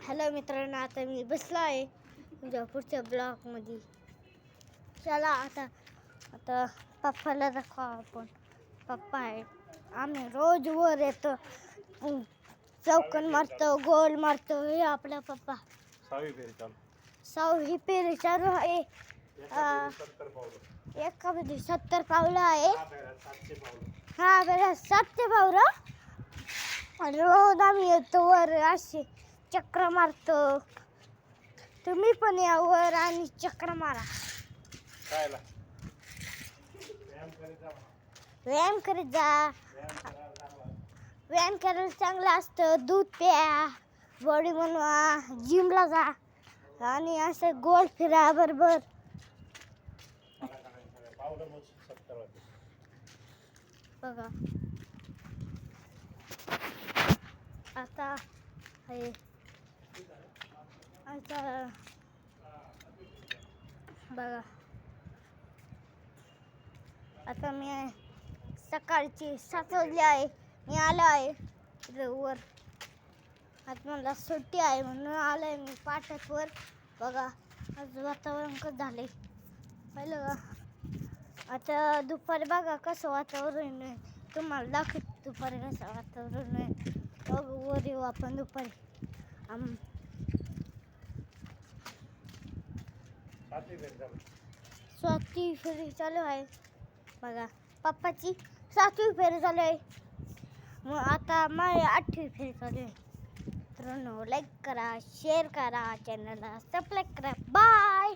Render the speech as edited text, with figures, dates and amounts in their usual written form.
Hello मित्रांनो, आता मी बसलो आहे तुझ्या पुढच्या ब्लॉकमध्ये. चला आता आता पप्पाला दाखवा आपण. पप्पा आहे, आम्ही रोज वर येतो, चौकन मारतो, गोल मारतो. हे आपला पप्पा. 6वी फेरी चालू आहे. एका मध्ये 70 पावलं आहे. हा बरं, 700 पावलं. रोज आम्ही येतो वर, असे चक्र मारतो. तुम्ही पण या वर आणि चक्र मारा. व्यायाम करीत जा. व्यायाम करायला चांगलं असतं. दूध प्या, बॉडी बनवा, जिमला जा आणि असं गोल फिरा बरोबर. बघा आता हे आता बघा, आता मी सकाळची 7 वाजले आहे. मी आलो आहे वर. आता मला सुट्टी आहे म्हणून आलो आहे मी पाठच वर. बघा आज वातावरण कसं झालं पाहिलं का. आता दुपारी बघा कसं वातावरण आहे. तुम्हाला दाखवतो दुपारी कसं वातावरण आहे. बघ वर येऊ आपण दुपारी. 7वी फेरी चालू आहे. बघा पप्पाची 7वी फेरी चालू आहे. मग आता माझी 8वी फेरी चालू आहे. मित्रांनो, लाईक करा, शेअर करा, चॅनलला सबस्क्राईब करा. बाय.